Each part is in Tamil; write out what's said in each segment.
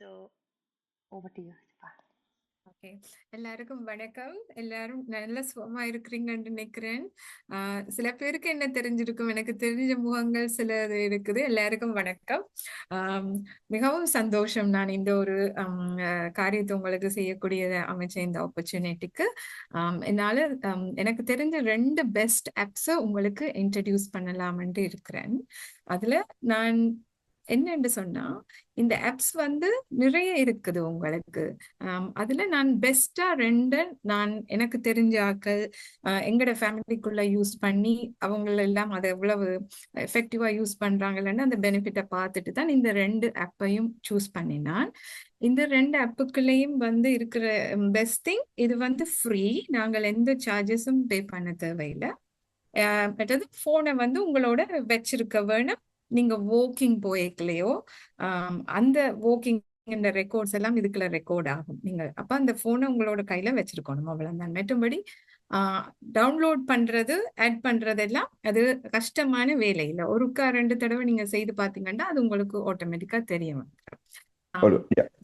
So over to you, Sipa. Okay, எல்லாருக்கும் வணக்கம். எல்லாரும் நல்ல சுகமா இருக்கிறீங்கன்னு நினைக்கிறேன். சில பேருக்கு என்ன தெரிஞ்சிருக்கும், எனக்கு தெரிஞ்ச முகங்கள் சில இருக்குது. எல்லாருக்கும் வணக்கம். மிகவும் சந்தோஷம் நான் இந்த ஒரு காரியத்தை உங்களுக்கு செய்யக்கூடிய அமைச்ச இந்த ஆப்பர்ச்சுனிட்டிக்கு. என்னால எனக்கு தெரிஞ்ச 2 பெஸ்ட் ஆப்ஸை உங்களுக்கு இன்ட்ரடியூஸ் பண்ணலாம்னு இருக்கிறேன். அதுல நான் என்னன்னு சொன்னா, இந்த ஆப்ஸ் வந்து நிறைய இருக்குது உங்களுக்கு. அதுல நான் பெஸ்டா 2 நான் எனக்கு தெரிஞ்ச ஆக்கள் எங்கட ஃபேமிலிக்குள்ள யூஸ் பண்ணி அவங்க எல்லாம் அதை எவ்வளவு எஃபெக்டிவா யூஸ் பண்றாங்கன்னு அந்த பெனிஃபிட்டை பார்த்துட்டு தான் இந்த 2 ஆப்பையும் சூஸ் பண்ணினான். இந்த 2 ஆப்புக்குள்ளேயும் வந்து இருக்கிற பெஸ்ட் திங், இது வந்து ஃப்ரீ. நாங்கள் எந்த சார்ஜஸும் பே பண்ண தேவையில்லை. மற்றது போனை வந்து உங்களோட வச்சிருக்க வேணும். நீங்க வாக்கிங் போய்க்கலையோ அந்த வாக்கிங் ரெக்கார்ட்ஸ் எல்லாம் இதுக்குள்ள ரெக்கார்ட் ஆகும். நீங்க அப்ப அந்த போனை உங்களோட கையில வச்சிருக்கணும், அவ்வளவுதான். மற்றபடி டவுன்லோட் பண்றது, ஆட் பண்றதெல்லாம் அது கஷ்டமான வேலை இல்லை. ஒருக்கா 2 தடவை நீங்க செய்து பாத்தீங்கன்னா அது உங்களுக்கு ஆட்டோமேட்டிக்கா தெரிய வந்துடும்.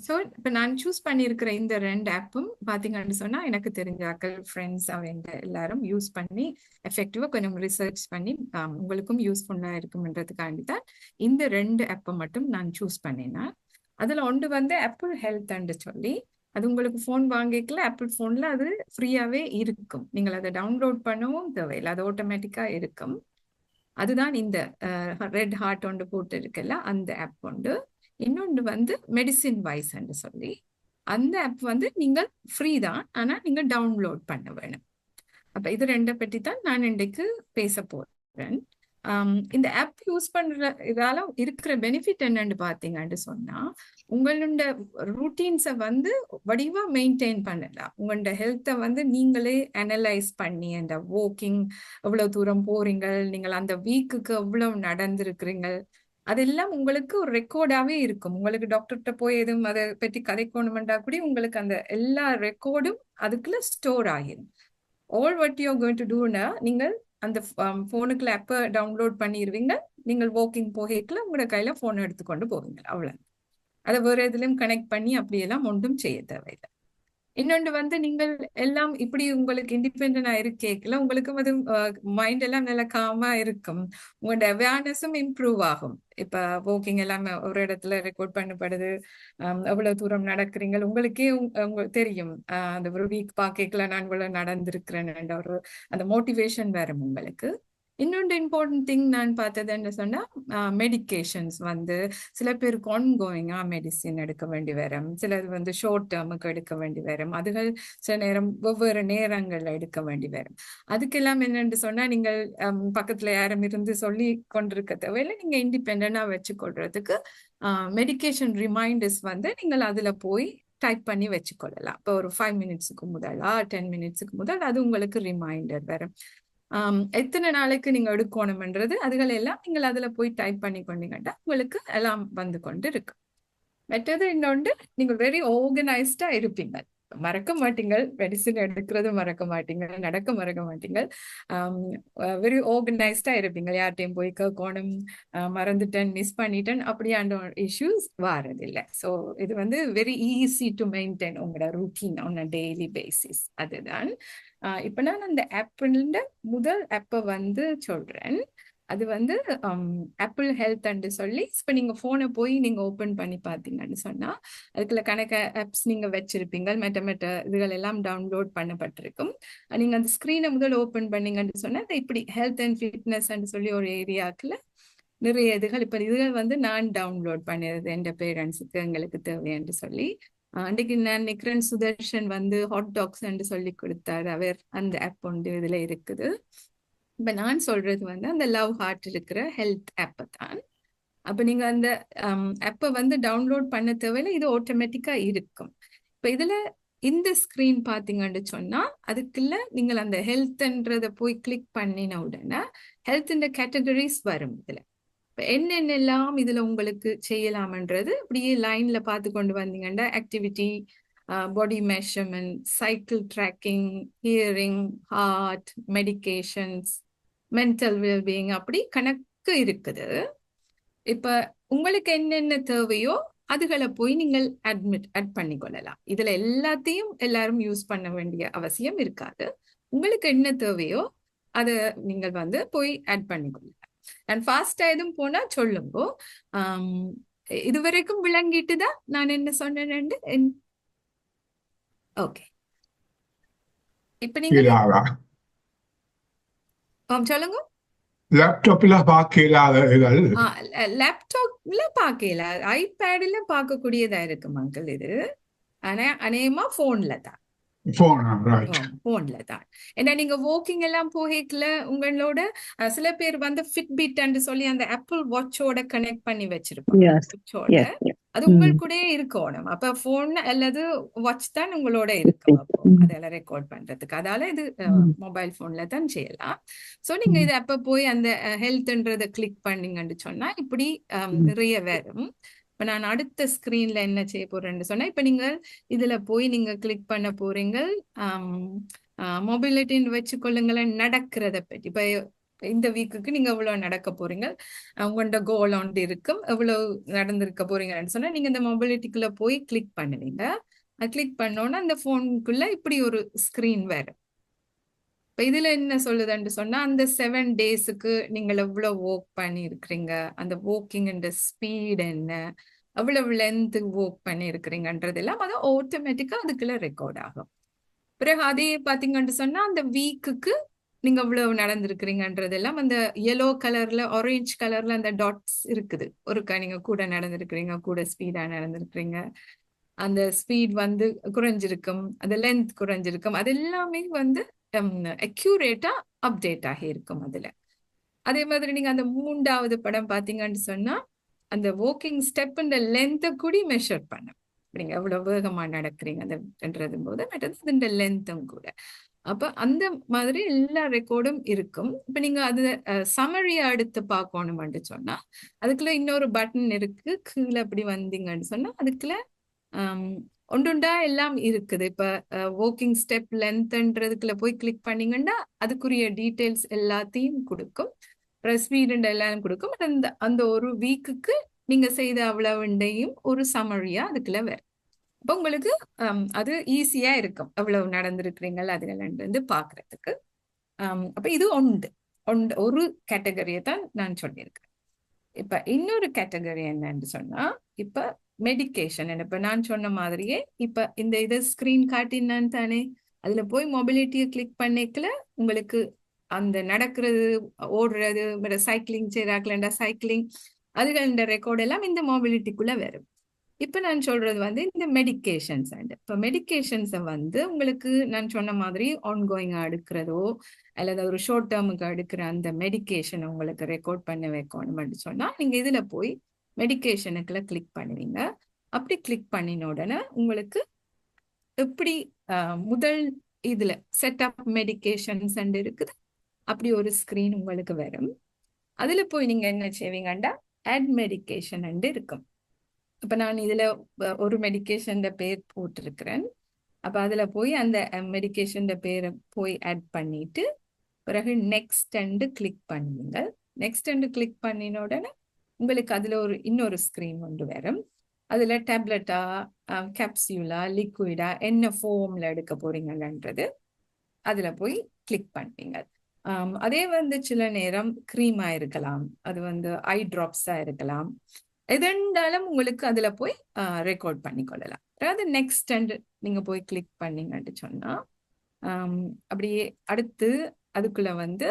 ஸோ இப்போ நான் சூஸ் பண்ணியிருக்கிற இந்த 2 ஆப்பும் பார்த்தீங்கன்னு சொன்னா எனக்கு தெரிஞ்ச ஆக்கள், ஃப்ரெண்ட்ஸ், அவங்க எல்லாரும் யூஸ் பண்ணி எஃபெக்டிவா கொஞ்சம் ரிசர்ச் பண்ணி உங்களுக்கும் யூஸ்ஃபுல்லா இருக்கும்ன்றதுக்காண்டி தான் இந்த 2 ஆப்பை மட்டும் நான் சூஸ் பண்ணினேன். அதுல ஒன்று வந்து ஆப்பிள் ஹெல்த்ன்னு சொல்லி, அது உங்களுக்கு ஃபோன் வாங்கிக்கல, ஆப்பிள் ஃபோன்ல அது ஃப்ரீயாவே இருக்கும். நீங்கள் அதை டவுன்லோட் பண்ணவும் தேவையில்லை, அது ஆட்டோமேட்டிக்கா இருக்கும். அதுதான் இந்த ரெட் ஹார்ட் ஒன்று போட்டு இருக்குல்ல, அந்த ஆப் உண்டு. இன்னொன்று வந்து மெடிசின் வாய்ஸ்ன்னு சொல்லி, அந்த ஆப் வந்து நீங்கள் ஃப்ரீ தான், ஆனா நீங்க டவுன்லோட் பண்ண வேணும். அப்ப இது 2 பற்றி தான் நான் இன்றைக்கு பேச போறேன். இந்த ஆப் யூஸ் பண்ற இதால இருக்கிற பெனிஃபிட் என்னன்னு பாத்தீங்கன்னு சொன்னா, உங்களோட ரூட்டீன்ஸை வந்து வடிவா மெயின்டைன் பண்ணலாம். உங்களோட ஹெல்த்தை வந்து நீங்களே அனலைஸ் பண்ணி, அந்த வாக்கிங் எவ்வளவு தூரம் போறீங்க, நீங்கள் அந்த வீக்குக்கு எவ்வளவு நடந்திருக்கிறீங்க, அதெல்லாம் உங்களுக்கு ஒரு ரெக்கார்டாவே இருக்கும். உங்களுக்கு டாக்டர்கிட்ட போய் எதுவும் அதை பற்றி கதைக்கணுமெண்டா கூட உங்களுக்கு அந்த எல்லா ரெக்கார்டும் அதுக்குள்ள ஸ்டோர் ஆகிடும். All what you are going to டூனா, நீங்கள் அந்த போனுக்குள்ள ஆப்பை டவுன்லோட் பண்ணிடுவீங்க. நீங்கள் வாக்கிங் போகல உங்களோட கையில போன் எடுத்துக்கொண்டு போவீங்க, அவ்வளவு. அதை வேற எதுலயும் கனெக்ட் பண்ணி அப்படியெல்லாம் ஒன்றும் செய்ய தேவையில்லை. இன்னொன்று வந்து நீங்கள் எல்லாம் இப்படி உங்களுக்கு இண்டிபெண்டா இருக்கேக்கல, உங்களுக்கும் அது மைண்ட் எல்லாம் நல்லா காமா இருக்கும். உங்களோட அவேர்னஸும் இம்ப்ரூவ் ஆகும். இப்ப வாக்கிங் எல்லாம் ஒரு இடத்துல ரெக்கார்ட் பண்ணப்படுது, எவ்வளவு தூரம் நடக்கிறீங்க உங்களுக்கே உங்களுக்கு தெரியும். அந்த ஒரு வீக் பாக்கல நான் இவ்வளவு நடந்திருக்கிறேன், ஒரு அந்த மோட்டிவேஷன் வரும் உங்களுக்கு. இன்னொன்று இம்பார்ட்டன்ட் திங் நான் பார்த்தது என்ன சொன்னா, மெடிக்கேஷன்ஸ் வந்து சில பேருக்கு ஆன்கோயிங்கா மெடிசின் எடுக்க வேண்டி வரும், சிலது வந்து ஷார்ட் டேர்முக்கு எடுக்க வேண்டி வரும், அதுகள் சில நேரம் ஒவ்வொரு நேரங்கள்ல எடுக்க வேண்டி வரும். அதுக்கெல்லாம் என்னன்னு சொன்னா, நீங்கள் பக்கத்துல யாரும் இருந்து சொல்லி கொண்டிருக்க தேவையில்லை, நீங்க இண்டிபெண்டா வச்சுக்கொள்றதுக்கு மெடிக்கேஷன் ரிமைண்டர்ஸ் வந்து நீங்கள் அதுல போய் டைப் பண்ணி வச்சுக்கொள்ளலாம். இப்போ ஒரு 5 மினிட்ஸுக்கு முதலா 10 மினிட்ஸுக்கு முதல் அது உங்களுக்கு ரிமைண்டர் வரும். எத்தனை நாளைக்கு நீங்க எடுக்கணும்ன்றது அதுகள் எல்லாம் நீங்கள் அதுல போய் டைப் பண்ணி கொண்டீங்கன்னா உங்களுக்கு எல்லாம் வந்து கொண்டு இருக்கு. மற்றது இன்னொன்று, நீங்க வெரி ஆர்கனைஸ்டா இருப்பீங்க, மறக்க மாட்டீங்க, மெடிசின் எடுக்கிறது மறக்க மாட்டீங்க, நடக்க மறக்க மாட்டீங்க, வெரி ஆர்கனைஸ்டா இருப்பீங்க. யார்ட்டையும் போய் கேட்கணும், மறந்துட்டேன், மிஸ் பண்ணிட்டேன் அப்படியான இஷ்யூஸ் வாரதில்லை. ஸோ இது வந்து வெரி ஈஸி டு மெயின்டைன் உங்களோட routine on a daily basis. அதுதான் இப்ப நான் அந்த ஆப்பிள் முதல் ஆப்பை வந்து சொல்றேன். அது வந்து ஆப்பிள் ஹெல்த்ன்னு சொல்லி, இப்ப நீங்க போனை போய் நீங்க ஓபன் பண்ணி பாத்தீங்கன்னு சொன்னா அதுக்குள்ள கணக்க ஆப்ஸ் நீங்க வச்சிருப்பீங்க, மெட்ட இதுகள் எல்லாம் டவுன்லோட் பண்ணப்பட்டிருக்கும். நீங்க அந்த ஸ்கிரீனை முதல் ஓபன் பண்ணீங்கன்னு சொன்னா இப்படி ஹெல்த் அண்ட் ஃபிட்னஸ் சொல்லி ஒரு ஏரியாக்குள்ள நிறைய இதுகள், இப்ப இதுகள் வந்து நான் டவுன்லோட் பண்ணிடுறது என் பேரண்ட்ஸுக்கு எங்களுக்கு தேவைன்னு சொல்லி. அன்றைக்கு நான் நிக்கிறேன், சுதர்ஷன் வந்து ஹாட் டாக்ஸ் சொல்லி கொடுத்தாரு, அவர் அந்த ஆப் ஒன்று இதுல இருக்குது. இப்ப நான் சொல்றது வந்து அந்த லவ் ஹார்ட் இருக்கிற ஹெல்த் ஆப் தான். அப்ப நீங்க அந்த ஆப்பை வந்து டவுன்லோட் பண்ண தேவையில்லை, இது ஆட்டோமேட்டிக்கா இருக்கும். இப்ப இதுல இந்த ஸ்கிரீன் பாத்தீங்கன்னு சொன்னா அதுக்குள்ள நீங்கள் அந்த ஹெல்த்ன்றத போய் கிளிக் பண்ணின உடனே ஹெல்த் கேட்டகரிஸ் வரும். இதுல என்னென்னலாம் இதுல உங்களுக்கு செய்யலாம்ன்றது அப்படியே லைன்ல பார்த்து கொண்டு வந்தீங்கன்னா, activity, body measurement, cycle tracking, hearing, heart, medications, mental wellbeing, அப்படி கணக்கு இருக்குது. இப்ப உங்களுக்கு என்னென்ன தேவையோ அதுகளை போய் நீங்கள் அட் பண்ணிக்கொள்ளலாம். இதுல எல்லாத்தையும் எல்லாரும் யூஸ் பண்ண வேண்டிய அவசியம் இருக்காது. உங்களுக்கு என்ன தேவையோ அதை நீங்கள் வந்து போய் ஆட் பண்ணிக்கொள்ளலாம். நான் ஃபாஸ்டா எதுவும் போனா சொல்லுங்க. இதுவரைக்கும் விளங்கிட்டுதான் நான் என்ன சொன்னேன். ஓகே, இப்ப நீங்க சொல்லுங்க. லேப்டாப்ல பார்க்கலாதகள் லேப்டாப்ல பார்க்கல, ஐபேட்ல பார்க்கக்கூடியதா இருக்கு மக்கள். இது ஆனா அநேகமா போன்ல தான். போன்ல தான். ஏன்னா நீங்க வாக்கிங் எல்லாம் போகல உங்களோட சில பேர் வந்து ஃபிட்பிட் சொல்லி அந்த ஆப்பிள் வாட்சோட கனெக்ட் பண்ணி வச்சிருப்பாங்க. அது உங்கள் கூட இருக்கணும். அப்ப போன் அல்லது வாட்ச் தான் உங்களோட இருக்கும். அப்போ அதெல்லாம் ரெக்கார்ட் பண்றதுக்கு. அதால இது மொபைல் போன்ல தான் செய்யலாம். சோ நீங்க இது அப்ப போய் அந்த ஹெல்த்ன்றத கிளிக் பண்ணீங்கன்னு சொன்னா இப்படி நிறைய வரும். இப்ப நான் அடுத்த ஸ்கிரீன்ல என்ன செய்ய போறேன்னு சொன்னா, இப்ப நீங்க இதுல போய் நீங்க கிளிக் பண்ண போறீங்க மொபிலிட்டின்னு வச்சுக்கொள்ளுங்களேன். நடக்கிறத பற்றி இப்ப இந்த வீக்குக்கு நீங்க எவ்வளவு நடக்க போறீங்க, உங்களோட கோல் ஒன்று இருக்கும், எவ்வளவு நடந்திருக்க போறீங்கன்னு சொன்னா நீங்க இந்த மொபிலிட்டிக்குள்ள போய் கிளிக் பண்ணுவீங்க. கிளிக் பண்ணோன்னா அந்த போனுக்குள்ள இப்படி ஒரு ஸ்கிரீன் வரும். இப்ப இதுல என்ன சொல்லுதுன்னு சொன்னா, அந்த 7 டேஸுக்கு நீங்க எவ்வளவு வாக் பண்ணி இருக்கிறீங்க, அந்த வாக்கிங் ஸ்பீட் என்ன, எவ்வளவு லென்த் வாக் பண்ணி இருக்கிறீங்கன்றதெல்லாம் அது ஆட்டோமேட்டிக்கா அதுக்குள்ள ரெக்கார்ட் ஆகும். பிறகு அதே பாத்தீங்கன்னு சொன்னா அந்த வீக்குக்கு நீங்க எவ்வளவு நடந்திருக்கிறீங்கன்றதெல்லாம் அந்த yellow கலர்ல ஆரஞ்சு கலர்ல அந்த டாட்ஸ் இருக்குது. ஒருக்கா நீங்க கூட நடந்திருக்கிறீங்க, கூட ஸ்பீடா நடந்திருக்கிறீங்க, அந்த ஸ்பீட் வந்து குறைஞ்சிருக்கும், அந்த லென்த் குறைஞ்சிருக்கும், அது எல்லாமே வந்து அக்யூரேட்டா அப்டேட் ஆகி இருக்கும் அதுல. அதே மாதிரி நீங்க அந்த 3வது படம் பாத்தீங்கன்னு சொன்னா அந்த வாக்கிங் ஸ்டெப் லென்த்தை கூடி மெஷர் பண்ண, நீங்க எவ்வளவு வேகமா நடக்கிறீங்க அதுன்றது போது மற்றது லென்த்தும் கூட. அப்ப அந்த மாதிரி எல்லா ரெக்கார்டும் இருக்கும். இப்ப நீங்க அது சமரியா எடுத்து பார்க்கணும்னு சொன்னா அதுக்குள்ள இன்னொரு பட்டன் இருக்கு. கீழே அப்படி வந்தீங்கன்னு சொன்னா அதுக்குள்ள ஒன்றுண்டா எல்லாம் இருக்குது. இப்ப வாக்கிங் ஸ்டெப் லென்த்ன்றதுக்குள்ள போய் கிளிக் பண்ணீங்கன்னா அதுக்குரிய டீட்டெயில்ஸ் எல்லாத்தையும் கொடுக்கும். ஸ்பீட் எல்லாம் கொடுக்கும். அந்த ஒரு வீக்குக்கு நீங்க செய்த அவ்வளவுண்டையும் ஒரு சமரியா அதுக்குள்ள வேற. அப்ப உங்களுக்கு அது ஈஸியா இருக்கும் எவ்வளவு நடந்திருக்கிறீங்க அதுல பாக்குறதுக்கு. அப்ப இது ஒரு கேட்டகரியை தான் நான் சொல்லியிருக்கேன். இப்ப இன்னொரு கேட்டகரி என்னன்னு சொன்னா, இப்ப மெடிக்கேஷன். இப்ப நான் சொன்ன மாதிரியே இப்ப இந்த இதை ஸ்கிரீன் காட்டினான்னு தானே, அதுல போய் மொபிலிட்டியை கிளிக் பண்ணிக்கல உங்களுக்கு அந்த நடக்கிறது, ஓடுறது, சைக்கிளிங் செய்யறாங்களா சைக்கிளிங், அதுகள ரெக்கார்ட் எல்லாம் இந்த மொபிலிட்டிக்குள்ள வரும். இப்ப நான் சொல்றது வந்து இந்த மெடிக்கேஷன்ஸ். இப்ப மெடிக்கேஷன்ஸை வந்து உங்களுக்கு நான் சொன்ன மாதிரி ஆன்கோயிங்கா எடுக்கிறதோ அல்லது ஒரு ஷார்ட் டேர்முக்கு எடுக்கிற அந்த மெடிக்கேஷன் உங்களுக்கு ரெக்கார்ட் பண்ண வைக்கணும்னு சொன்னா நீங்க இதுல போய் மெடிக்கேஷனுக்குள்ள கிளிக் பண்ணுவீங்க. அப்படி கிளிக் பண்ணின உடனே உங்களுக்கு எப்படி முதல் இதுல செட்டப் மெடிக்கேஷன்ஸ் இருக்குது அப்படி ஒரு ஸ்கிரீன் உங்களுக்கு வரும். அதுல போய் நீங்க என்ன செய்வீங்கண்டா ஆட் மெடிக்கேஷன் இருக்கும். இப்ப நான் இதுல ஒரு மெடிக்கேஷன் பேர் போட்டிருக்கிறேன். அப்ப அதுல போய் அந்த மெடிக்கேஷன் பேரை போய் ஆட் பண்ணிட்டு பிறகு நெக்ஸ்ட் கிளிக் பண்ணுவீங்க. நெக்ஸ்ட் கிளிக் பண்ணின உடனே உங்களுக்கு அதுல இன்னொரு ஸ்கிரீன் ஒன்று வரும். அதுல டேப்லெட்டா, கேப்சியூலா, லிக்விடா, என்ன ஃபார்ம்ல எடுக்க போறீங்கன்றது அதுல போய் கிளிக் பண்ணுவீங்க. அதே வந்து சில நேரம் கிரீமா இருக்கலாம், அது வந்து ஐ டிராப்ஸா இருக்கலாம். எதுண்டாலும் உங்களுக்கு அதுல போய் ரெக்கார்ட் பண்ணிக்கொள்ளலாம். அதாவது நெக்ஸ்ட் நீங்க போய் கிளிக் பண்ணீங்கன்னு சொன்னா அப்படியே அடுத்து அதுக்குள்ள வந்து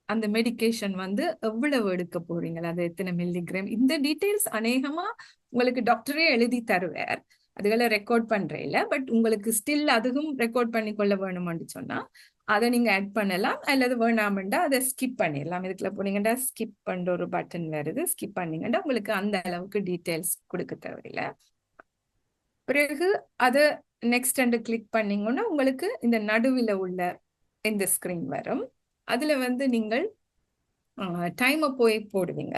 அந்த மெடிக்கேஷன் வந்து எவ்வளவு எடுக்க போறீங்க, அது எத்தனை மில்லிகிராம், இந்த டீட்டெயில்ஸ் அநேகமா உங்களுக்கு டாக்டரே எழுதி தருவார். அதுகளை ரெக்கார்ட் பண்றேன். பட் உங்களுக்கு ஸ்டில் அதுவும் ரெக்கார்ட் பண்ணி கொள்ள வேணும்னு சொன்னா அதை நீங்க ஆட் பண்ணலாம், அல்லது வேணாமண்டா அதை ஸ்கிப் பண்ணிடலாம். இதுக்குள்ள போனீங்கன்னா ஸ்கிப் பண்ற ஒரு பட்டன் வருது. ஸ்கிப் பண்ணீங்கன்னா உங்களுக்கு அந்த அளவுக்கு டீட்டெயில்ஸ் கொடுக்க தேவையில்லை. பிறகு அதை நெக்ஸ்ட் கிளிக் பண்ணீங்கன்னா உங்களுக்கு இந்த நடுவில் உள்ள இந்த ஸ்கிரீன் வரும். அதுல வந்து நீங்கள் டைமை போய் போடுவீங்க,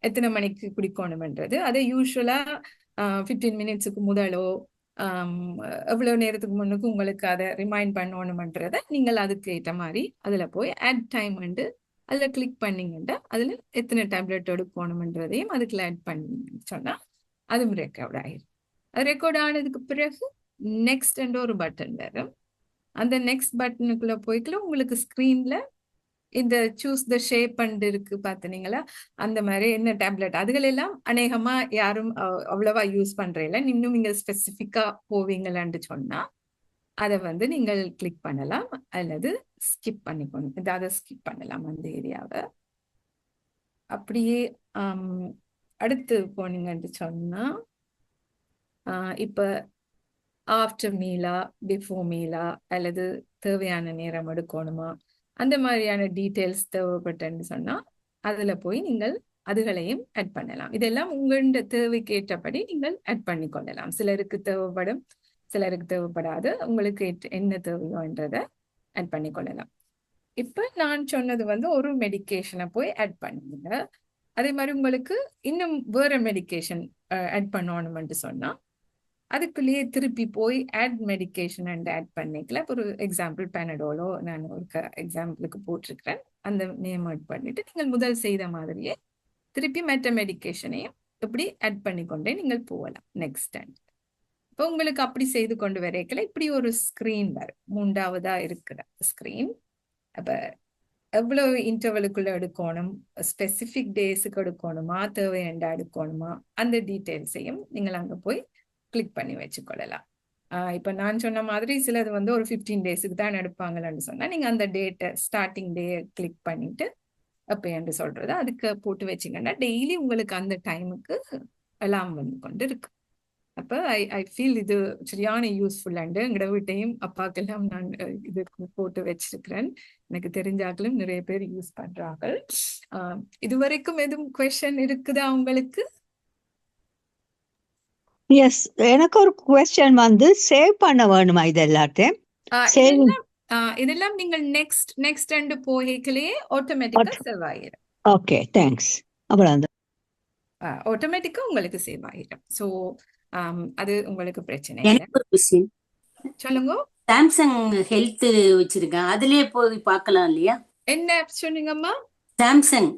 எத்தனை மணிக்கு குடிக்கணும்ன்றது. அதை யூஸ்வலா 15 மினிட்ஸுக்கு முதலோ எவ்வளவு நேரத்துக்கு முன்னுக்கு உங்களுக்கு அதை ரிமைண்ட் பண்ணணும்ன்றத நீங்கள் அதுக்கு ஏற்ற மாதிரி அதுல போய் ஆட் டைம் அதுல கிளிக் பண்ணீங்கன்னா அதுல எத்தனை டேப்லெட் எடுக்கணும்ன்றதையும் அதுக்குள்ள ஆட் பண்ணி சொன்னா அதுவும் ரெக்கார்ட் ஆயிரும். அது ரெக்கார்ட் ஆனதுக்கு பிறகு நெக்ஸ்ட் என்ற ஒரு பட்டன் வரும். அந்த நெக்ஸ்ட் பட்டனுக்குள்ள போய்க்கல உங்களுக்கு ஸ்கிரீன்ல இந்த சூஸ் த ஷேப் அண்ட் இருக்கு பார்த்தீங்களா, அந்த மாதிரி என்ன டேப்லெட் அதுகளெல்லாம் அநேகமா யாரும் அவ்வளவா யூஸ் பண்றதில்ல. இன்னும் நீங்க ஸ்பெசிஃபிக்கா போவீங்களான்னு சொன்னா அதை வந்து நீங்கள் கிளிக் பண்ணலாம் அல்லது ஸ்கிப் பண்ணிக்கணும், ஏதாவது ஸ்கிப் பண்ணலாம் அந்த ஏரியாவை. அப்படியே அடுத்து போனீங்கன்னு சொன்னா இப்ப ஆஃப்டர் மீலா பிஃபோர் மீலா அல்லது தேவையான நேரம் எடுக்கணுமா அந்த மாதிரியான டீட்டெயில்ஸ் தேவைப்பட்டேன்னு சொன்னா அதுல போய் நீங்கள் அதுகளையும் ஆட் பண்ணலாம். இதெல்லாம் உங்களோட தேவைக்கு ஏற்றபடி நீங்கள் ஆட் பண்ணி கொள்ளலாம். சிலருக்கு தேவைப்படும், சிலருக்கு தேவைப்படாது. உங்களுக்கு என்ன தேவையோன்றதை ஆட் பண்ணி கொள்ளலாம். இப்ப நான் சொன்னது வந்து ஒரு மெடிக்கேஷனை போய் ஆட் பண்ணுங்க. அதே மாதிரி உங்களுக்கு இன்னும் வேற மெடிக்கேஷன் ஆட் பண்ணணும்னு சொன்னா அதுக்குள்ளேயே திருப்பி போய் ஆட் மெடிக்கேஷன் அண்ட் ஆட் பண்ணிக்கல. ஒரு எக்ஸாம்பிள் பேனடோலோ நான் ஒரு எக்ஸாம்பிளுக்கு போட்டிருக்கிறேன். அந்த நேம் ஆட் பண்ணிட்டு நீங்கள் முதல் செய்த மாதிரியே திருப்பி மற்ற மெடிக்கேஷனையும் இப்படி ஆட் பண்ணிக்கொண்டே நீங்கள் போகலாம் நெக்ஸ்ட் அண்ட். இப்போ உங்களுக்கு அப்படி செய்து கொண்டு வரைக்கல இப்படி ஒரு ஸ்கிரீன் வரும், மூன்றாவதா இருக்கிற ஸ்கிரீன். அப்ப எவ்வளவு இன்டர்வலுக்குள்ள எடுக்கணும், ஸ்பெசிபிக் டேஸுக்கு எடுக்கணுமா, தேவையண்டா எடுக்கணுமா, அந்த டீட்டெயில்ஸையும் நீங்கள் அங்க போய் கிளிக் பண்ணி வச்சுக்கொள்ளலாம். இப்ப நான் சொன்ன மாதிரி சிலது வந்து ஒரு 15 டேஸுக்கு தான் எடுப்பாங்கன்னு சொன்னா நீங்க அந்த டேட்டை ஸ்டார்டிங் டே கிளிக் பண்ணிட்டு அப்ப என்று சொல்றது அதுக்கு போட்டு வச்சிங்கன்னா டெய்லி உங்களுக்கு அந்த டைமுக்கு எல்லாம் வந்து கொண்டு இருக்கு. அப்ப ஐ ஃபீல் இது சரியான யூஸ்ஃபுல் அண்டு எங்கட வீட்டையும் அப்பாக்கெல்லாம் நான் இது போட்டு வச்சிருக்கிறேன். எனக்கு தெரிஞ்சாக்களும் நிறைய பேர் யூஸ் பண்றார்கள். இது வரைக்கும் எதுவும் கொஸ்டின் இருக்குதா உங்களுக்கு? எஸ், எனக்கு ஒரு கொஸ்டின் வந்து சேவ் பண்ண வேணுமா இது எல்லாத்தையும்? இதெல்லாம் நீங்கள் நெக்ஸ்ட் அண்டு போகலையே ஆட்டோமேட்டிக்கா சேவ் ஆயிரும். Okay, thanks. அவ்வளவு ஆட்டோமேட்டிக்கா உங்களுக்கு சேவ் ஆயிரும். சோ அது உங்களுக்கு பிரச்சனை எனக்கு ஒரு கொஸ்டின் சொல்லுங்க. சாம்சங் ஹெல்த் வச்சிருக்கேன், அதுலயே போய் பார்க்கலாம் இல்லையா? என்ன ஆப் சொன்னீங்கம்மா? சாம்சங்.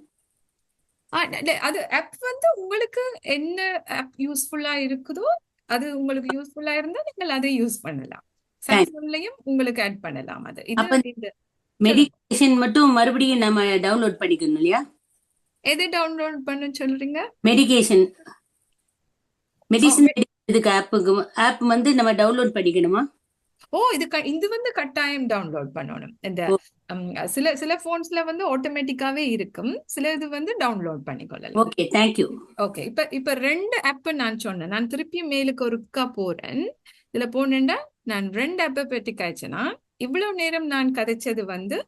அது ஆப் வந்து உங்களுக்கு என்ன ஆப் யூஸ்ஃபுல்லா இருக்குதோ அது உங்களுக்கு யூஸ்ஃபுல்லா இருந்தா நீங்கள் அதை யூஸ் பண்ணலாம். சாம்சங்லயும் உங்களுக்கு ஆட் பண்ணலாம். அது இது மெடிகேஷன் மட்டும் மறுபடியும் நம்ம டவுன்லோட் பண்ணிக்கணும் இல்லையா? எது டவுன்லோட் பண்ண சொல்றீங்க? மெடிகேஷன் மெடிசன் இதுக்கு ஆப் வந்து நம்ம டவுன்லோட் பண்ணிக்கணுமா? இது வந்து கட்டாயம் டவுன்லோட் பண்ணணும். இந்த சில போன்ஸ்ல வந்து ஆட்டோமேட்டிக்காவே இருக்கும், சில இது வந்து டவுன்லோட் பண்ணிக்கொள்ளலாம். Okay, thank you. ஓகே, இப்ப 2 ஆப் நான் சொன்னேன். நான் திருப்பி மேலுக்கு ஒருக்கா போறேன். இதுல போனேன்டா நான் 2 ஆப்பை பற்றி காய்ச்சனா இவ்வளவு நேரம் நான் கதைச்சது வந்து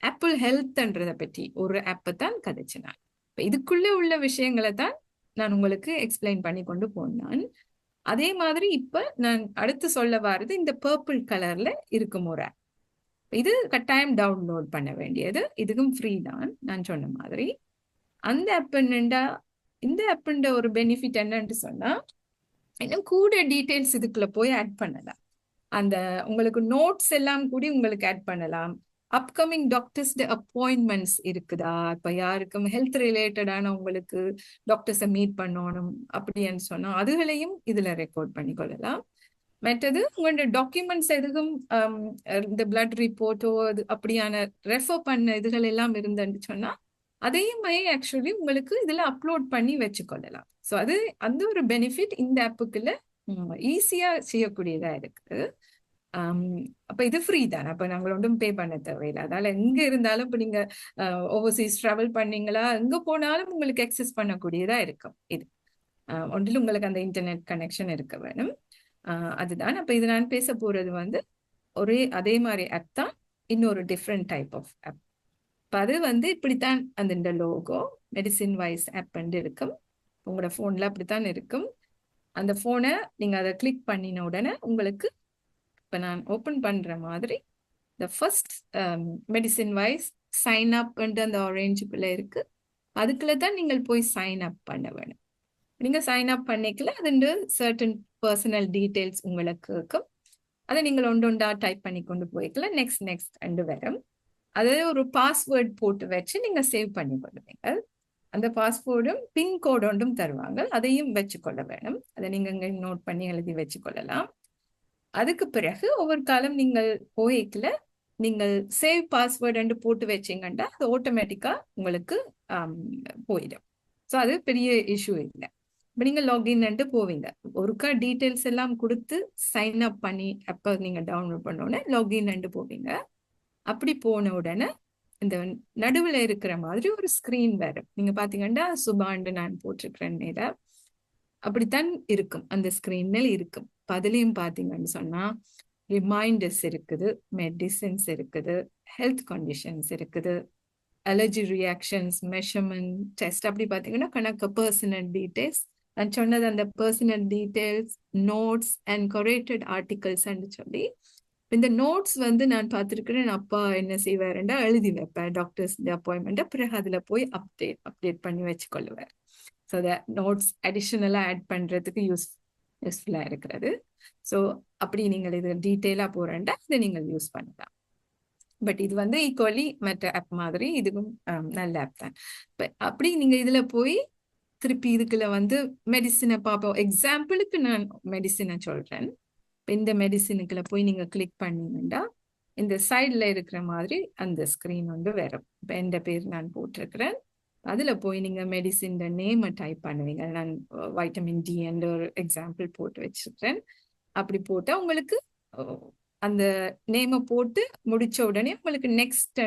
ஆப்பிள் ஹெல்த்ன்றதை பற்றி ஒரு ஆப்பை தான் கதைச்சினான். இதுக்குள்ள உள்ள விஷயங்களை தான் நான் உங்களுக்கு எக்ஸ்பிளைன் பண்ணி கொண்டு போனான். அதே மாதிரி இப்ப நான் அடுத்து சொல்ல வாரது இந்த பர்பிள் கலர்ல இருக்கும் ஒரு ஆப். இது கட்டாயம் டவுன்லோட் பண்ண வேண்டியது, இதுக்கும் ஃப்ரீ தான். நான் சொன்ன மாதிரி அந்த ஆப் என்னண்டா, இந்த ஆப்ன்ற ஒரு பெனிஃபிட் என்னன்னு சொன்னா இன்னும் கூட டீட்டெயில்ஸ் இதுக்குள்ள போய் ஆட் பண்ணலாம். அந்த உங்களுக்கு நோட்ஸ் எல்லாம் கூட உங்களுக்கு ஆட் பண்ணலாம். அப்கமிங் டாக்டர்ஸ் அப்பாயின்மெண்ட்ஸ் இருக்குதா, இப்ப யாருக்கும் ஹெல்த் ரிலேட்டடான உங்களுக்கு டாக்டர்ஸை மீட் பண்ணணும் அப்படின்னு சொன்னா அதுகளையும் இதுல ரெக்கார்ட் பண்ணி கொள்ளலாம். மற்றது உங்களோட டாக்குமெண்ட்ஸ் எதுவும் இந்த பிளட் ரிப்போர்ட்டோ அது அப்படியான ரெஃபர் பண்ண இதுகள் எல்லாம் இருந்துன்னு சொன்னா அதையுமே ஆக்சுவலி உங்களுக்கு இதுல அப்லோட் பண்ணி வச்சுக்கொள்ளலாம். ஸோ அது அந்த ஒரு பெனிஃபிட் இந்த ஆப்புக்குள்ள ஈஸியா செய்யக்கூடியதா இருக்கு. அப்ப இது ஃப்ரீ தானே, அப்ப நாங்கள் ஒன்றும் பே பண்ண தேவையில்லை. அதனால எங்க இருந்தாலும் இப்ப நீங்க ஓவர்சீஸ் டிராவல் பண்ணீங்களா எங்க போனாலும் உங்களுக்கு அக்சஸ் பண்ணக்கூடியதா இருக்கும். இது ஒன்றில் உங்களுக்கு அந்த இன்டர்நெட் கனெக்ஷன் இருக்க வேணும். அதுதான். அப்ப இது நான் பேச போறது வந்து அதே மாதிரி ஆப் தான், இன்னொரு டிஃப்ரெண்ட் டைப் ஆஃப் ஆப். இப்போ அது வந்து இப்படித்தான் அந்த லோகோ மெடிசின் வைஸ் ஆப் இருக்கும். உங்களோட ஃபோனில் அப்படித்தான் இருக்கும். அந்த ஃபோனை நீங்கள் அதை கிளிக் பண்ணின உடனே உங்களுக்கு இப்போ நான் ஓப்பன் பண்ணுற மாதிரி இந்த first medicine wise sign up அந்த ஆரேஞ்சுக்குள்ளே இருக்கு. அதுக்குள்ளே தான் நீங்கள் போய் சைன் அப் பண்ண வேணும். நீங்கள் சைன் அப் பண்ணிக்கல அது சர்டன் பர்சனல் டீட்டெயில்ஸ் உங்களுக்கு இருக்கும். அதை நீங்கள் ஒன்றா டைப் பண்ணி கொண்டு போய்க்கலாம். நெக்ஸ்ட் வரும். அதாவது ஒரு பாஸ்வேர்ட் போட்டு வச்சு நீங்க சேவ் பண்ணி கொள்ளுவீங்க. அந்த பாஸ்போர்டும் பின்கோடு ஒன்றும் தருவாங்க, அதையும் வச்சுக்கொள்ள வேணும். அதை நீங்க இங்க நோட் பண்ணி எழுதி வச்சுக்கொள்ளலாம். அதுக்கு பிறகு ஒவ்வொரு காலம் நீங்கள் போய்க்கல நீங்கள் சேவ் பாஸ்வேர்டு போட்டு வச்சீங்கன்னா அது ஆட்டோமேட்டிக்கா உங்களுக்கு போயிடும். ஸோ அது பெரிய இஷ்யூ இல்லை. இப்போ நீங்கள் லாகின் போவீங்க, ஒருக்கா டீட்டெயில்ஸ் எல்லாம் கொடுத்து சைன் அப் பண்ணி அப்போ நீங்கள் டவுன்லோட் பண்ணோடனே லாகின் போவீங்க. அப்படி போன உடனே இந்த நடுவில் இருக்கிற மாதிரி ஒரு ஸ்க்ரீன் வரும். நீங்க பாத்தீங்கன்னா சுபாண்டு நான் போட்டிருக்கிறேன் நேரம் அப்படித்தான் இருக்கும், அந்த ஸ்க்ரீன்ல இருக்கும். அதுலயும் பாத்தீங்கன்னு சொன்னா ரிமைண்டர்ஸ் இருக்குது, மெடிசின்ஸ் இருக்குது, ஹெல்த் கண்டிஷன்ஸ் இருக்குது, அலர்ஜி ரியாக்ஷன்ஸ், மெஷர்மெண்ட் டெஸ்ட், அப்படி பாத்தீங்கன்னா கணக்கு பர்சனல் டீடைல்ஸ். நான் சொன்னது அந்த personal details, notes and curated articles சொல்லி. இந்த நோட்ஸ் நான் பார்த்துருக்கிறேன், அப்பா என்ன செய்வாருண்டா எழுதி வைப்பேன் டாக்டர்ஸ் அப்பாயின்மெண்ட்டை, பிறகு அதில் போய் அப்டேட் பண்ணி வச்சுக்கொள்ளுவார். ஸோ அதை நோட்ஸ் அடிஷ்னலாக ஆட் பண்ணுறதுக்கு யூஸ்ஃபுல்லாக இருக்கிறது. ஸோ அப்படி நீங்கள் இது டீட்டெயிலாக போகிறேன்டா இதை நீங்கள் யூஸ் பண்ணலாம். பட் இது ஈக்குவலி மற்ற ஆப் மாதிரி இதுவும் நல்ல ஆப் தான். அப்படி நீங்கள் இதில் போய் திருப்பி இதுக்குள்ள மெடிசினை பார்ப்போம். எக்ஸாம்பிளுக்கு நான் மெடிசினை சொல்கிறேன். இந்த மெடிசினுக்குள்ள போய் நீங்க கிளிக் பண்ணீங்கன்னா இந்த சைட்ல இருக்கிற மாதிரி அந்த ஸ்கிரீன் வரும். இப்போ எந்த பேர் நான் போட்டிருக்கிறேன், அதுல போய் நீங்க மெடிசின் நேமை டைப் பண்ணுவீங்க. நான் வைட்டமின் டி என்ற ஒரு எக்ஸாம்பிள் போட்டு வச்சிருக்கிறேன். அப்படி போட்டா உங்களுக்கு அந்த நேமை போட்டு முடிச்ச உடனே உங்களுக்கு நெக்ஸ்ட்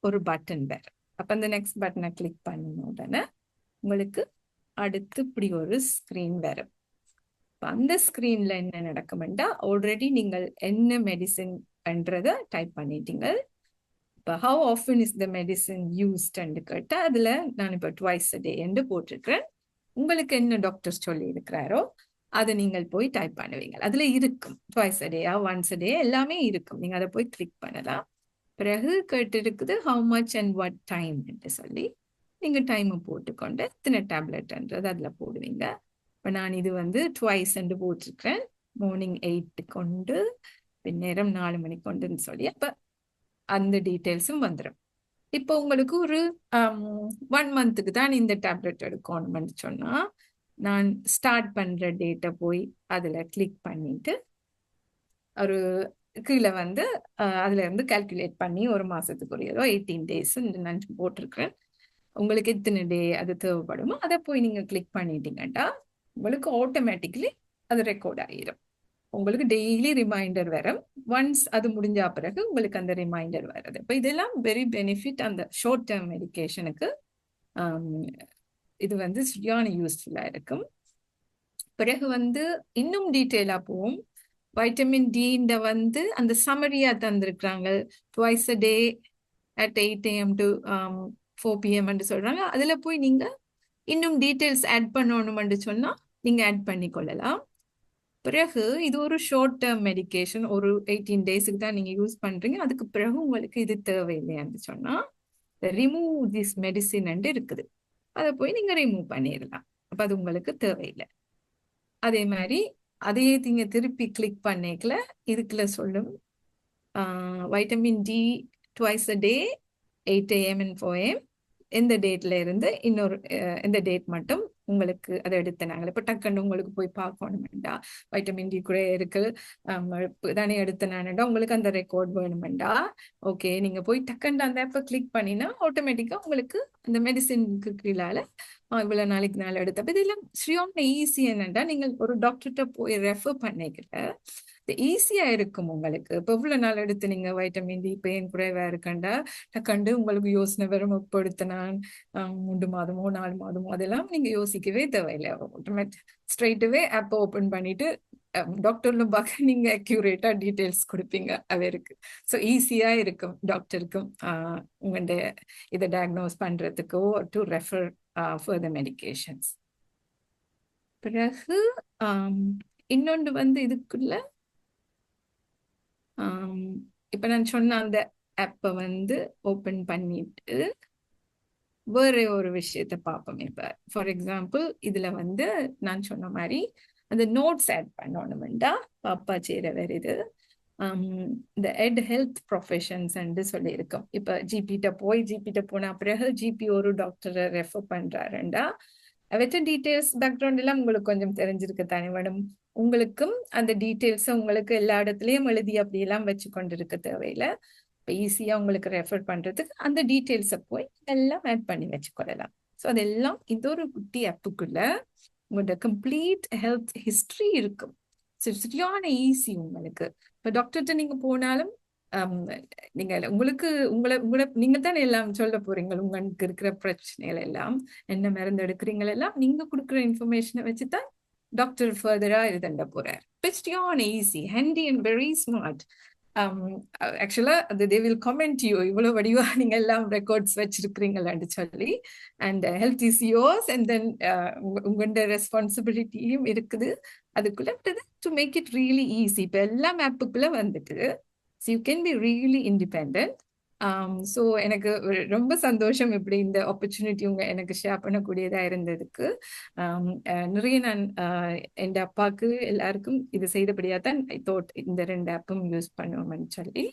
ஒரு பட்டன் வரும். அப்ப அந்த நெக்ஸ்ட் பட்டனை கிளிக் பண்ணின உடனே உங்களுக்கு அடுத்து இப்படி ஒரு ஸ்கிரீன் வரும். அந்த ஸ்கிரீன்ல என்ன நடக்கும்னா ஆல்ரெடி நீங்கள் என்ன மெடிசின் பண்றத டைப் பண்ணிட்டீங்க. இப்போ how often is the medicine யூஸ்ட்னு கேட்டா அதுல நான் இப்போ ட்வைஸ் அ டே போட்டிருக்கிறேன். உங்களுக்கு என்ன டாக்டர் சொல்லி இருக்கிறாரோ அதை நீங்கள் போய் டைப் பண்ணுவீங்க. அதுல இருக்கும் ட்வைஸ் அ டேயா ஒன்ஸ் அ டே எல்லாமே இருக்கும். நீங்க அதை போய் கிளிக் பண்ணலாம். பிறகு கேட்டு இருக்குது how much and what time என்று சொல்லி நீங்க டைமை போட்டுக்கொண்டு எத்தனை டேப்லெட்ன்றது அதுல போடுவீங்க. இப்போ நான் இது ட்வைஸ் போட்டிருக்கிறேன். மார்னிங் 8 கொண்டு பின்னேரம் 4 மணி கொண்டுன்னு சொல்லி அப்போ அந்த டீட்டெயில்ஸும் வந்துடும். இப்போ உங்களுக்கு ஒரு 1 மந்த்துக்கு தான் இந்த டேப்லெட் எடுக்கணும்னு சொன்னா நான் ஸ்டார்ட் பண்ற டேட்டை போய் அதுல கிளிக் பண்ணிட்டு ஒரு கீழே அதுல இருந்து கால்குலேட் பண்ணி ஒரு மாசத்துக்குரியதோ 18 days நான் போட்டிருக்கிறேன். உங்களுக்கு எத்தனை டே அது தேவைப்படுமோ அதை போய் நீங்க கிளிக் பண்ணிட்டீங்கன்னா உங்களுக்கு ஆட்டோமேட்டிக்கலி அது ரெக்கார்ட் ஆகிடும். உங்களுக்கு டெய்லி ரிமைண்டர் வரும். ஒன்ஸ் அது முடிஞ்ச பிறகு உங்களுக்கு அந்த ரிமைண்டர் வருது. இப்போ இதெல்லாம் வெரி பெனிஃபிட் அந்த ஷார்ட் டேர்ம் மெடிக்கேஷனுக்கு. இது சரியான யூஸ்ஃபுல்லா இருக்கும். பிறகு இன்னும் டீட்டெயிலா போவோம். வைட்டமின் டி அந்த சமரியா தந்திருக்கிறாங்க. Twice a day at 8 AM to 4 PM சொல்றாங்க. அதுல போய் நீங்க இன்னும் டீட்டெயில்ஸ் ஆட் பண்ணணும்னு சொன்னா நீங்க ஆட் பண்ணி கொள்ளலாம். பிறகு இது ஒரு ஷார்ட் டேர்ம் மெடிக்கேஷன், ஒரு 18 daysக்கு தான் நீங்க யூஸ் பண்றீங்க. அதுக்கு பிறகு உங்களுக்கு இது தேவையில்லைன்னு சொன்னா ரிமூவ் திஸ் மெடிசின் இருக்குது, அதை போய் நீங்க ரிமூவ் பண்ணிடலாம். அப்ப அது உங்களுக்கு தேவையில்லை. அதே மாதிரி அதையே நீங்க திருப்பி கிளிக் பண்ணிக்கல இதுக்குள்ள சொல்லும் vitamin D twice a day 8 AM and 4 AM எந்த டேட்ல இருந்து இன்னொரு எந்த டேட் மட்டும் உங்களுக்கு அதை எடுத்தனாங்க. இப்போ டக்குன்னு உங்களுக்கு போய் பார்க்கணுமெண்டா வைட்டமின் டி கூட இருக்கு தானே எடுத்தனானடா உங்களுக்கு அந்த ரெக்கார்ட் வேணுமெண்டா ஓகே நீங்க போய் டக்குன்னு அந்த ஆப்பை கிளிக் பண்ணினா ஆட்டோமேட்டிக்கா உங்களுக்கு அந்த மெடிசினுக்கு கீழால இவ்வளவு நாளைக்கு நாள் எடுத்தப்ப இதெல்லாம் ஸ்ரீயோன ஈஸி என்னண்டா நீங்கள் ஒரு டாக்டர்கிட்ட போய் ரெஃபர் பண்ணிக்கிட்ட ஈஸியா இருக்கும் உங்களுக்கு. இப்போ இவ்வளவு நாள் எடுத்து நீங்க வைட்டமின் டி பெயின் குறைவா இருக்கண்டா டக்கண்டு உங்களுக்கு யோசனை வரும் இப்போ எடுத்த நான் 3 மாதமோ 4 மாதமோ அதெல்லாம் நீங்க யோசிக்கவே தேவையில்லை. ஸ்ட்ரைட்டுவே ஆப் ஓபன் பண்ணிட்டு டாக்டர்ல பார்க்க நீங்க அக்யூரேட்டா டீட்டெயில்ஸ் கொடுப்பீங்க அவருக்கு. ஸோ ஈஸியா இருக்கும் டாக்டருக்கும் உங்களுடைய இதை டயக்னோஸ் பண்றதுக்கோ டு ரெஃபர் ஃபர்தர் மெடிகேஷன்ஸ். பிறகு இன்னொன்று இதுக்குள்ள இப்ப நான் சொன்ன அந்த ஆப்பை ஓபன் பண்ணிட்டு வேற ஒரு விஷயத்த பார்ப்போம். இப்ப ஃபார் எக்ஸாம்பிள் இதுல நான் சொன்ன மாதிரி அந்த நோட்ஸ் ஆட் பண்ணணும்டா அப்பா சேர வருது. இந்த எட் ஹெல்த் ப்ரொஃபஷன்ஸ் சொல்லியிருக்கோம். இப்ப ஜிபிட்ட போனா பிறகு ஜிபி ஒரு டாக்டரை ரெஃபர் பண்றாருண்டா அவற்ற டீட்டெயில்ஸ் பேக்ரவுண்ட் எல்லாம் உங்களுக்கு கொஞ்சம் தெரிஞ்சிருக்க தானே மேடம். உங்களுக்கும் அந்த டீட்டெயில்ஸை உங்களுக்கு எல்லா இடத்துலயும் எழுதி அப்படியெல்லாம் வச்சு கொண்டு இருக்க தேவையில்லை. இப்போ ஈஸியா உங்களுக்கு ரெஃபர் பண்றதுக்கு அந்த டீட்டெயில்ஸை போய் எல்லாம் ஆட் பண்ணி வச்சுக்கொள்ளலாம். ஸோ அதெல்லாம் இந்த ஒரு குட்டி ஆப்புக்குள்ள உங்களோட கம்ப்ளீட் ஹெல்த் ஹிஸ்டரி இருக்கும். சரியான ஈஸி உங்களுக்கு. இப்போ டாக்டர்கிட்ட நீங்க போனாலும் நீங்க நீங்க தானே எல்லாம் சொல்ல போறீங்க. உங்களுக்கு இருக்கிற பிரச்சனைகள் எல்லாம் என்ன மருந்து எடுக்கிறீங்க எல்லாம் நீங்க கொடுக்குற இன்ஃபர்மேஷனை வச்சுதான் டாக்டர் ஃபர்தரா இது போறார். சரியான easy, handy and very smart. ஆக்சுவலா தே வில் கமெண்ட் யூ இவ்வளவு வடிவா நீங்க எல்லாம் ரெக்கார்ட்ஸ் வச்சிருக்கிறீங்களான்னு சொல்லி. And health is yours and then உங்களோட ரெஸ்பான்சிபிலிட்டியும் இருக்குது அதுக்குள்ள. To make it really easy. இப்போ எல்லா ஆப்புக்குள்ள வந்துட்டு so you can be really independent. So எனக்கு ரொம்ப சந்தோஷம் இப்படி இந்த ஆப்பர்ச்சுனிட்டி எனக்கு ஷேர் பண்ணக்கூடியதா இருந்ததுக்கு. நிறைய நான் என் அப்பாவுக்கு எல்லாருக்கும் இது செய்தபடியா தான் ஐ தாட் இந்த 2 ஆப்பும் யூஸ் பண்ணுவோம்னு சொல்லி.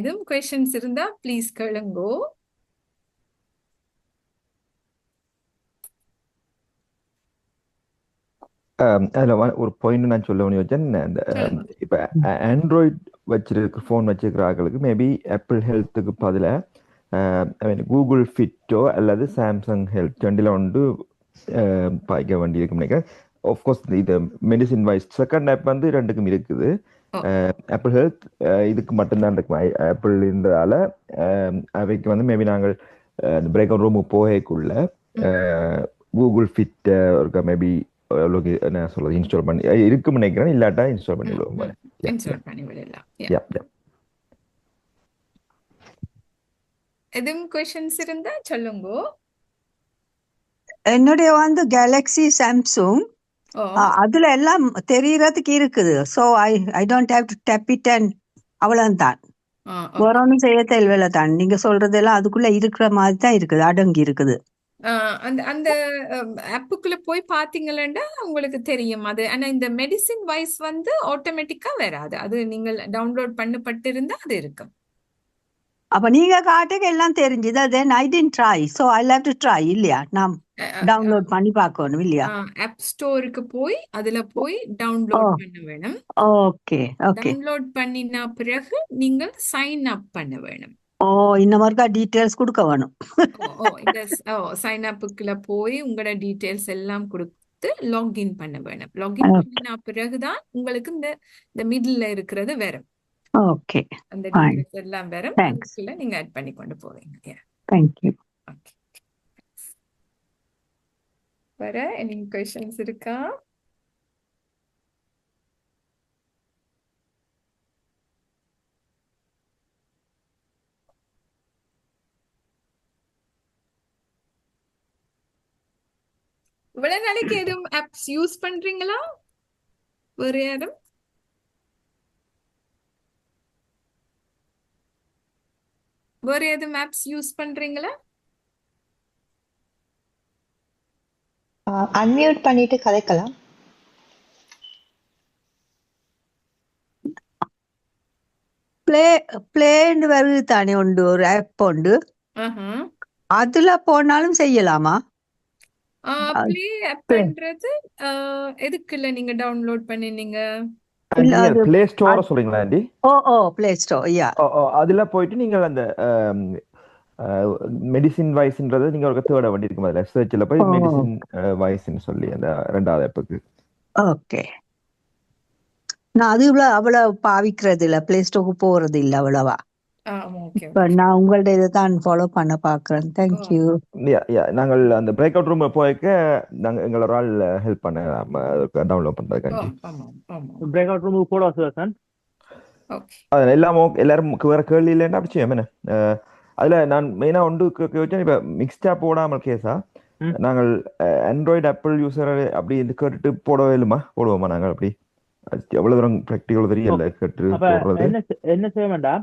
எதுவும் கொஸ்டின்ஸ் இருந்தா ப்ளீஸ் கேளுங்கோ. அதில் ஒரு பாயிண்ட் நான் சொல்ல வச்சேன். இப்போ ஆண்ட்ராய்ட் ஃபோன் வச்சிருக்கிற ஆட்களுக்கு மேபி ஆப்பிள் ஹெல்த்துக்கு பதிலாக கூகுள் ஃபிட்டோ அல்லது சாம்சங் ஹெல்த் ரெண்டில் ஒன்று பாய்க்க வேண்டி இருக்குன்னு நினைக்கிறேன். ஆஃப்கோர்ஸ் இது மெடிசின் வைஸ் செகண்ட் ஆப் வந்து 2க்கும் இருக்குது. ஆப்பிள் ஹெல்த் இதுக்கு மட்டும்தான் இருக்கும். ஆப்பிள் இருந்ததால அவைக்கு வந்து மேபி நாங்கள் பிரேக் அவுட் ரூமுக்கு போகக்குள்ள கூகுள் ஃபிட் இருக்க மேபி என்ன சொல்றது இன்ஸ்டால் பண்ணி இருக்குன்னு நினைக்கிறேன். இல்லாட்டா இன்ஸ்டால் பண்ணிடுவோம். எதுவும் கொஸ்டின்ஸ் இருந்தா சொல்லுங்க. என்னுடைய வந்து கேலக்ஸி சாம்சங் அதுல எல்லாம் தெரியறதுக்கு இருக்குது. So I don't have to tap it and அவ்வளவுதான். வேற ஒன்றும் செய்ய தேவையில்லை தான். நீங்க சொல்றதெல்லாம் அதுக்குள்ள இருக்கிற மாதிரி தான் இருக்குது, அடங்கி இருக்குது. அந்த ஆப்புக்குள்ள போய் பாத்தீங்கன்னா உங்களுக்கு தெரியும் அது. ஆனா இந்த மெடிசின் வைஸ் வந்து ஆட்டோமேட்டிக்கா வராது. அது நீங்கள் டவுன்லோட் பண்ணப்பட்டு இருந்தா அது இருக்கும். அப்ப நீங்க காட்டுக்கு எல்லாம் தெரிஞ்சுது. Then I didn't try, so I have to try. இல்லையா, நான் டவுன்லோட் பண்ணி பார்க்கணும் இல்லையா? ஆப் ஸ்டோருக்கு போய் அதுல போய் டவுன்லோட் பண்ண வேணும். Okay okay. டவுன்லோட் பண்ணின பிறகு நீங்கள் சைன் அப் பண்ண வேணும். இந்த மாதிரி டீடைல்ஸ் கொடுக்க வேணும். இந்த சைன் அப்புக்குள்ள போய் உங்களோட டீடைல்ஸ் எல்லாம் கொடுத்து லாகின் பண்ண வேணும். லாகின் பண்ணின பிறகுதான் உங்களுக்கு இந்த மிடில் இருக்கிறது வரும். ஓகே, அந்த டீடைல்ஸ் எல்லாம் வரும். அதுக்குள்ள நீங்க ஆட் பண்ணி கொண்டு போவீங்க. Thank you. ஓகே. வேற any questions இருக்கா? இவ்வளவு நாளைக்கு எதுவும் ஆப்ஸ் யூஸ் பண்றீங்களா? வேற யாரும்? வேற எதுவும் ஆப்ஸ் யூஸ் பண்றீங்களா? அன்மியூட் பண்ணிட்டு கதைக்கலாம். பிளேன்னு வருது தானே உண்டு, ஒரு ஆப் உண்டு. அதுல போனாலும் செய்யலாமா? ப்ளே ஆப்ன்றது எதுக்குள்ள நீங்க டவுன்லோட் பண்ணினீங்க? பிளே ஸ்டோர் சொல்றீங்களா ஆண்டி? Play store. யா, அதுல போயிட்டு நீங்க அந்த மெடிசின் வாய்ஸ்ன்றதை நீங்க ஒரு தேட வேண்டி இருக்கும். அதுல சர்ச்ல போய் மெடிசின் வாய்ஸ்ன்னு சொல்லி அந்த 2வது ஆப்புக்கு. ஓகே. நான் அது அவ்வளவு பாவிக்கிறது இல்ல, பிளே ஸ்டோருக்கு போறது இல்ல அவ்வளவா. நான் உங்கள்ட்ட இதை தான் ஃபாலோ பண்ண பாக்குறேன். தேங்க்யூ. நாங்கள் அந்த பிரேக் அவுட் ரூம் போய்க்க நாங்க எங்களோட ஆள் ஹெல்ப் பண்ண டவுன்லோட் பண்றதுக்கு. பிரேக் அவுட் ரூம் போட வசதி. அது எல்லாரும் வேற கேள்வி இல்லைன்னா விஷயம் என்ன, அதுல நான் மெயினா ஒன்று வச்சேன். இப்ப மிக்ஸ்டா போடாமல் கேஸா நாங்கள் ஆண்ட்ராய்டு ஆப்பிள் யூசர் அப்படி கேட்டுட்டு போடுவோமா நாங்கள்? அப்படி எவ்வளவு தூரம் பிராக்டிகல் தெரியல கேட்டு என்ன செய்ய வேண்டாம்.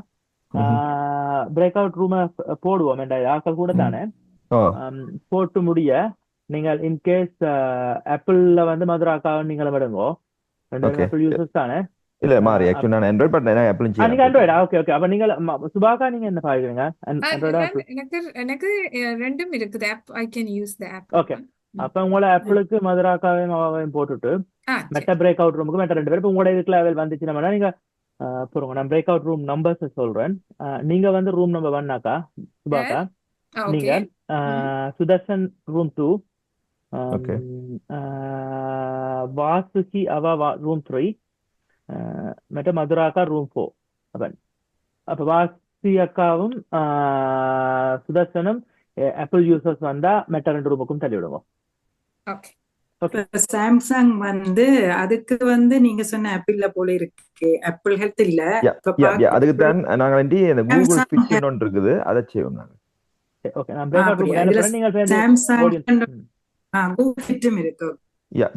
பிரேக் அவுட் ரூம் போடுவோம் ஆக்கள் கூட தானே போட்டு முடிய நீங்கள் இன்கேஸ் ஆப்பிள்ல வந்து மதுரை அக்கா நீங்களும் விடுங்கோ. ஆப்பிள் யூசர்ஸ் தானே இல்ல மாறி ஆக்சுவலி நான் ஆண்ட்ராய்ட் பட் நான் ஆப்பிளும் நீங்க செய்யலாம் ஆண்ட்ராய்டா? Okay okay. அப்ப நீங்க சுபாகா நீங்க என்ன பாக்குறீங்க? ஆண்ட்ராய்டா? எனக்கு ரெண்டும் இருக்குது. App I can use the app. Okay. அப்ப உங்களோட ஆப்பிளுக்கு மதுராக்காவையும் அவாவையும் போட்டுட்டு மெட்ட பிரேக் அவுட் ரூமுக்கு மெட்ட 2 பேர். இப்ப உங்களோட இதுக்கு லெவல் வந்துச்சுன்னா நீங்க போறோங்க. நான் பிரேக் அவுட் ரூம் நம்பர்ஸ் சொல்றேன். நீங்க வந்து ரூம் நம்பர் 1 ஆக்கா சுபாகா. நீங்க சுதர்ஷன் ரூம் 2, ஓகே வாசுகி அவா ரூம் 3, மெட்ட மதுராக்கா ரூம் 4. அப்ப வாசி அக்காவும் சுதர்சனும் ஆப்பிள் யூசர்ஸ் வந்தா மெட்ட 2 ரூமுக்கும் தள்ளி விடுவோம். ஓகே. சாம்சங் வந்து அதுக்கு வந்து நீங்க சொன்ன ஆப்பிள்ல போல இருக்கு. ஆப்பிள் ஹெல்த் இல்ல. அதுக்கு தான் நாங்க இந்த கூகுள் ஃபிட் ஒன்று இருக்குது அதை செய்வோம் நாங்க. ஓகே. நான் பிரேக் அவுட் ரூம் நீங்க சாம்சங் கூகுள் ஃபிட்டும் இருக்கு. யா